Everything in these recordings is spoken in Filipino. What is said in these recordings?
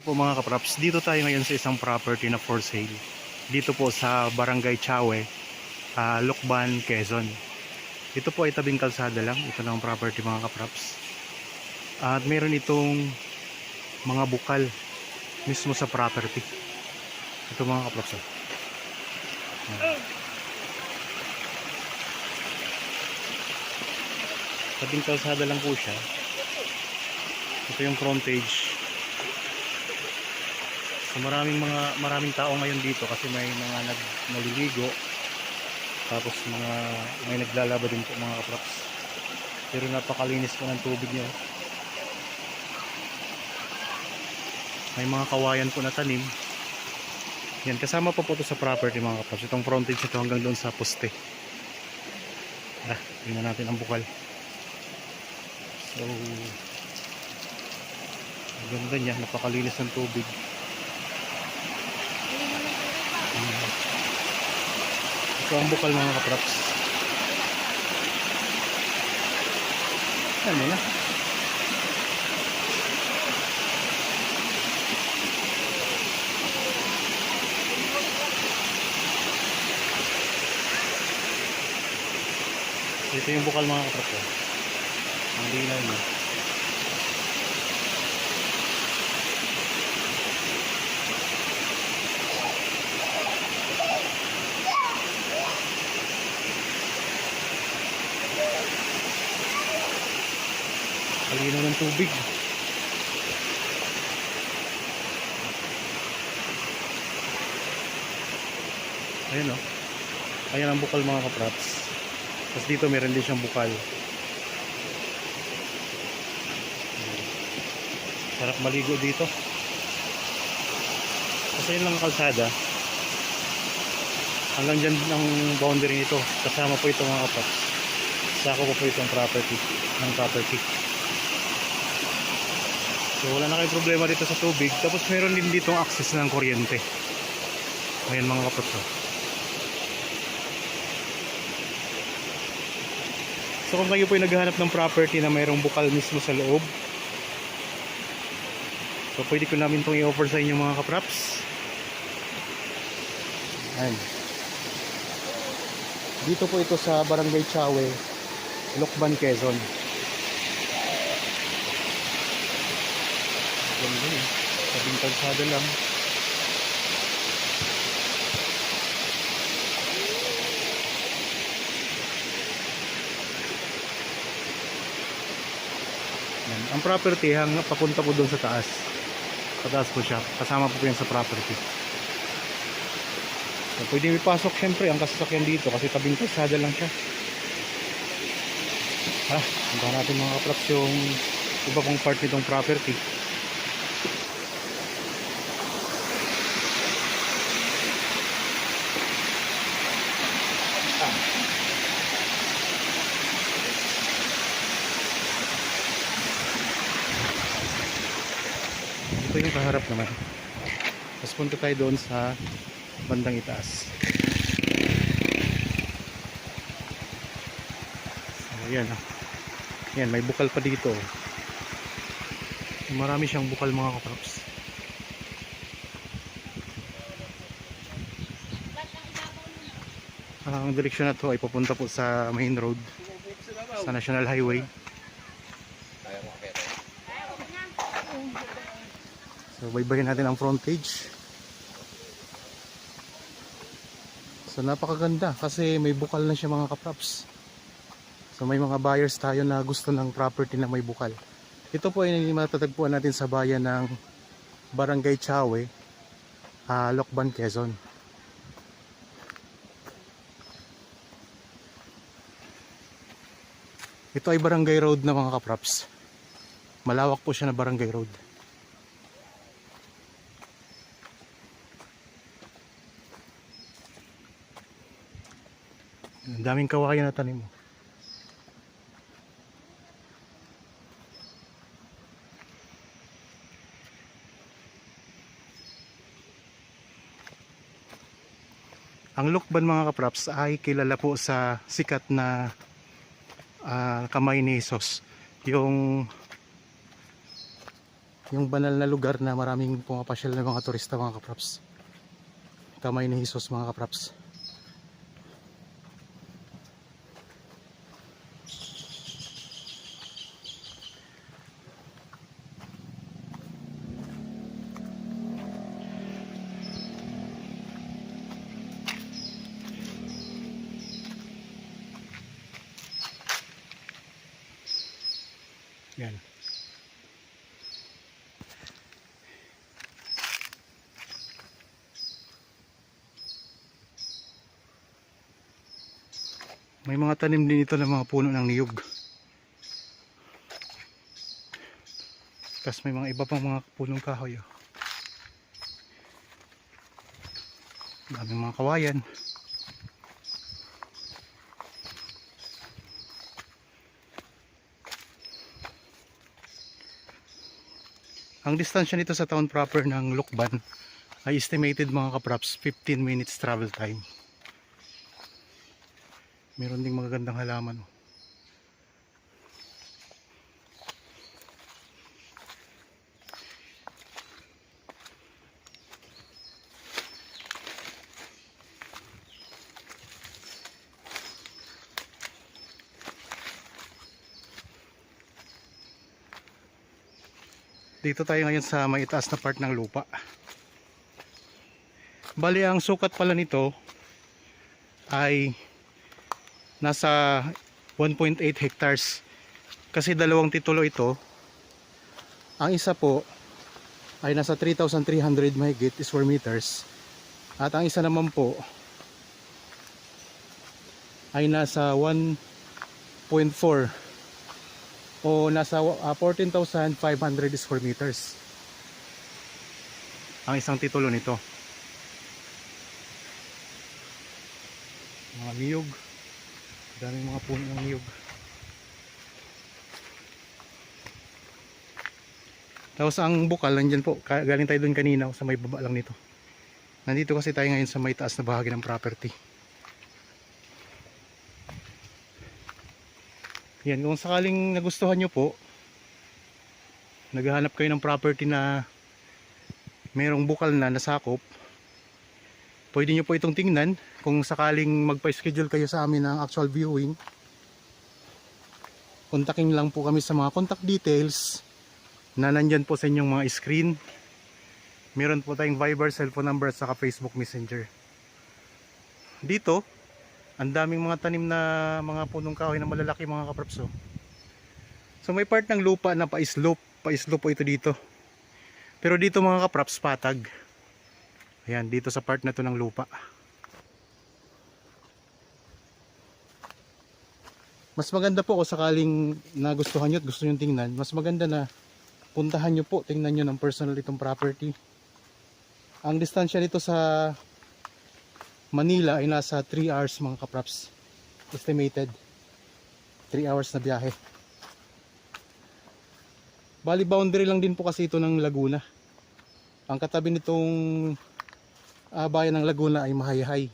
po mga kapraps, dito tayo ngayon sa isang property na for sale. Dito po sa Barangay Chawe, Lucban, Quezon. Ito po ay tabing kalsada lang. Ito na ang property mga kapraps. At meron itong mga bukal mismo sa property. Ito mga kapraps. Tabing kalsada lang po siya. Ito yung frontage. So maraming tao ngayon dito kasi may mga naliligo. Tapos may naglalaba din po mga kapraps. Pero napakalinis po ng tubig niya. May mga kawayan po na tanim. Yan, kasama pa po ito sa property mga kapraps. Itong frontage ito hanggang doon sa poste. Tingnan natin ang bukal. So ang ganda niya, napakalinis ng tubig. Ito ang bukal mga kapraps. Ano na? Ito yung bukal mga kapraps. Ang linaw niya. Kalinaw ng tubig. Ayan o. Ayan ang bukal mga kapraps. Tapos dito meron din siyang bukal. Sarap maligo dito. Kasi yun lang ang kalsada. Hanggang dyan ang boundary nito. Kasama po ito mga kapraps. Sako po itong property. So wala na kayong problema dito sa tubig. Tapos meron din dito ang access ng kuryente. Ayan mga kapraps. So kung kayo po ay naghahanap ng property na mayroong bukal mismo sa loob, so pwede ko namin itong i-offer sa inyo mga kapraps. Ayan. Dito po ito sa Barangay Chawe, Lucban, Quezon. Ganda yun. Tabing kalsada lang. Yan. Ang property papunta po doon sa taas. Sa taas po siya. Kasama po yan sa property. So, pwede ipasok syempre ang kasasakyan dito kasi tabing kalsada lang siya. Punta natin mga kapraps yung iba pong part nitong property. Ito yung kaharap naman. Tapos punta tayo doon sa bandang itaas. So yan. Yan, may bukal pa dito. Marami siyang bukal mga kapraps. Ang direksyon na to ay papunta po sa main road, sa National Highway. So baybayin natin ang frontage. So napakaganda kasi may bukal na siya mga kapraps. So may mga buyers tayo na gusto ng property na may bukal. Ito po ay matatagpuan natin sa bayan ng Barangay Chawe, Lucban, Quezon. Ito ay barangay road na mga kapraps. Malawak po siya na barangay road. Ang daming kawayan na tanim mo. Ang Lucban mga kapraps ay kilala po sa sikat na kamay ni Jesus. Yung yung banal na lugar na maraming pumapasyal ng mga turista mga kapraps. Kamay ni Jesus mga kapraps. Yan. May mga tanim din ito ng mga puno ng niyog. Tapos may mga iba pang mga punong kahoy. Oh. Daming mga kawayan. Ang distansya nito sa town proper ng Lukban ay estimated mga kapraps 15 minutes travel time. Meron ding magagandang halaman. Dito tayo ngayon sa may itaas na part ng lupa. Bali ang sukat pala nito ay nasa 1.8 hectares. Kasi dalawang titulo ito. Ang isa po ay nasa 3,300 mahigit square meters. At ang isa naman po ay nasa 1.4 o nasa 14,500 square meters ang isang titulo nito. Mga niyog, daming mga puno ng niyog. Tapos ang bukal nandyan po, galing tayo dun kanina sa may baba lang nito. Nandito kasi tayo ngayon sa may taas na bahagi ng property. Yan, kung sakaling nagustuhan nyo po, naghahanap kayo ng property na mayroong bukal na nasakop, pwede nyo po itong tingnan. Kung sakaling magpa-schedule kayo sa amin ng actual viewing, kontakin lang po kami sa mga contact details na nandyan po sa inyong mga screen. Meron po tayong Viber, cellphone number at saka Facebook Messenger. Dito ang daming mga tanim na mga punong kahoy na malalaki mga kapraps. So may part ng lupa na pa-slope po ito dito. Pero dito mga kapraps patag. Ayan, dito sa part na to ng lupa. Mas maganda po kung sakaling nagustuhan nyo at gusto nyo tingnan, mas maganda na puntahan nyo po, tingnan nyo ng personal itong property. Ang distansya nito sa Manila ay nasa 3 hours mga kapraps. Estimated 3 hours na biyahe. Bali boundary lang din po kasi ito ng Laguna. Ang katabi nitong bayan ng Laguna ay Mahayhay,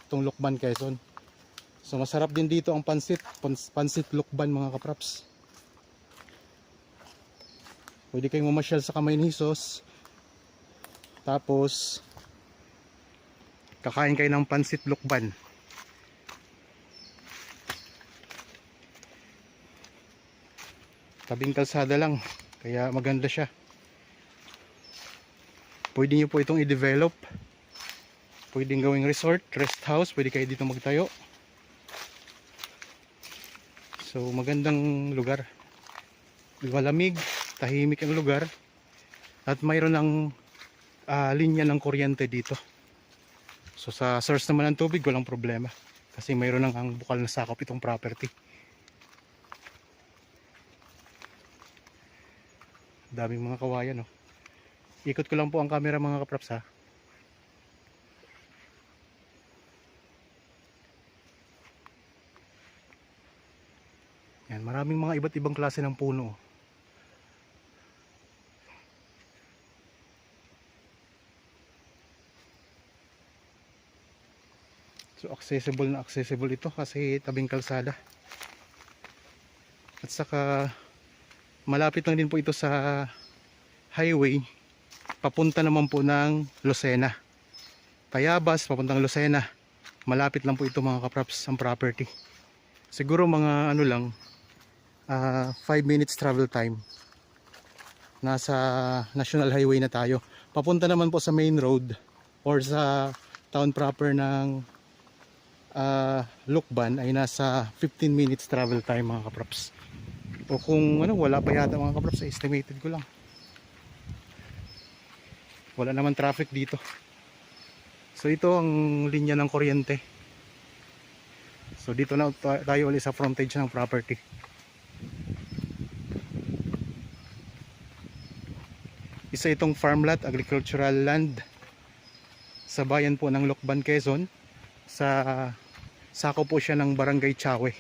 itong Lukban, Quezon. So masarap din dito ang pansit Lukban mga kapraps. Pwede kayong mamasyal sa Kamay ni Jesus. Tapos kakain kayo ng pansit Lukban. Tabing kalsada lang, kaya maganda siya. Pwede nyo po itong i-develop. Pwedeng gawing resort, rest house, pwede kayo dito magtayo. So magandang lugar. Malamig, tahimik ang lugar. At mayroon ng linya ng kuryente dito. So sa source naman ng tubig walang problema. Kasi mayroon ng ang bukal na sakop itong property. Daming mga kawayan, no? Ikot ko lang po ang camera mga kapraps, ha. Yan, maraming mga iba't ibang klase ng puno. So accessible na accessible ito kasi tabing kalsada. At saka malapit lang din po ito sa highway papunta naman po ng Lucena. Tayabas papuntang Lucena. Malapit lang po ito mga kapraps ang property. Siguro mga ano lang 5 minutes travel time. Nasa National Highway na tayo. Papunta naman po sa main road or sa town proper ng Lukban ay nasa 15 minutes travel time mga kapraps. O kung ano, wala pa yata mga kapraps, estimated ko lang. Wala naman traffic dito. So ito ang linya ng kuryente. So dito na tayo ulit sa frontage ng property. Isa itong farmland, agricultural land sa bayan po ng Lukban, Quezon. Sako po siya ng Barangay Chawe.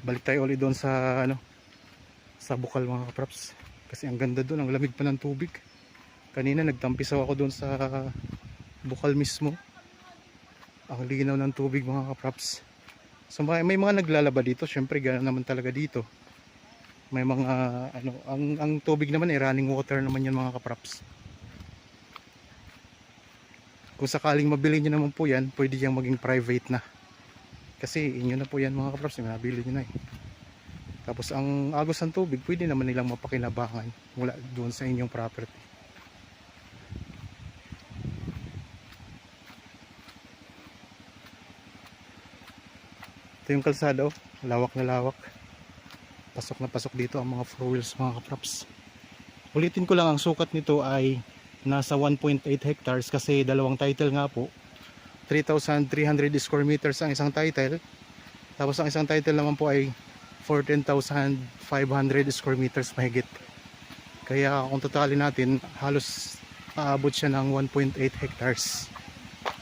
Balik tayo ulit doon sa sa bukal mga kapraps. Kasi ang ganda doon, ang lamig pa ng tubig. Kanina nagtampisaw ako doon sa bukal mismo. Ang linaw ng tubig mga kapraps. So may mga naglalaba dito, syempre ganoon naman talaga dito. May mga ang tubig naman ay running water naman yan mga kapraps. Kung sakaling mabili nyo naman po yan, pwede yung maging private na. Kasi inyo na po yan mga kapraps, mabili nyo na eh. Tapos ang agos ng tubig, pwede naman nilang mapakinabangan mula doon sa inyong property. Ito yung kalsada, lawak na lawak. Pasok na pasok dito ang mga 4 wheels mga kapraps. Ulitin ko lang, ang sukat nito ay nasa 1.8 hectares kasi dalawang title nga po. 3,300 square meters ang isang title. Tapos ang isang title naman po ay 14,500 square meters mahigit. Kaya kung totalin natin, halos aabot siya ng 1.8 hectares.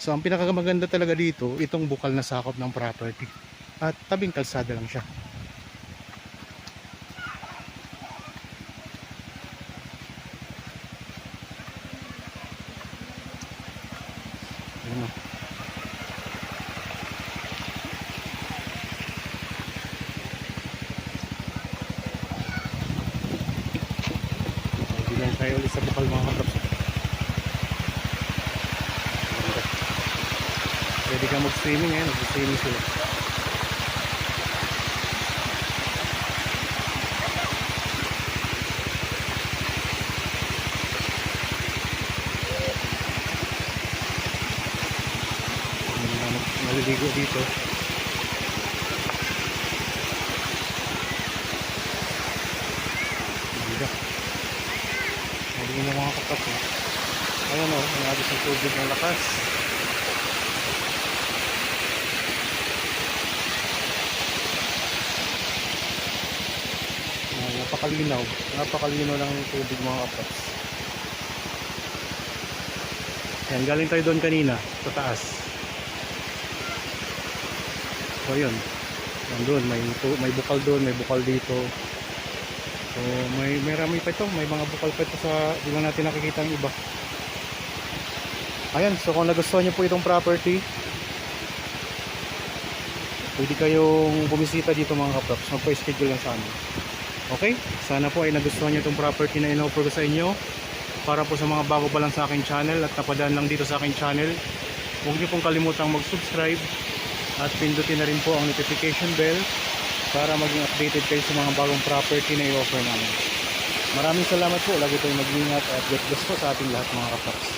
So ang pinakamaganda talaga dito, itong bukal na sakop ng property. At tabing kalsada lang siya. Ayun. Bilang tayo ulit sa bukal mga kapraps. Pwede ka mag-swimming eh, mag-swimming sila. Maliligo dito. Maliligo na mga kapat eh. Ayun o, nagagos ng tubig ng lakas. Napakalinaw ng tubig mga kapat. Yan, galing tayo doon kanina sa taas. So yun, nandun may bukal doon, may bukal dito. So may rami pa ito, may mga bukal pa ito sa di lang natin nakikita ang iba. Ayan, so kung nagustuhan niyo po itong property, pwede kayong bumisita dito mga kaprops, magpa-schedule lang sa amin. Okay, sana po ay nagustuhan niyo itong property na in-offer ko sa inyo. Para po sa mga bago pa lang sa aking channel at napadaan lang dito sa aking channel, huwag niyo pong kalimutang mag-subscribe at pindutin na rin po ang notification bell para maging updated kayo sa mga bagong property na i-offer namin. Maraming salamat po. Lagi tayong mag-ingat at God bless po sa ating lahat mga kapaps.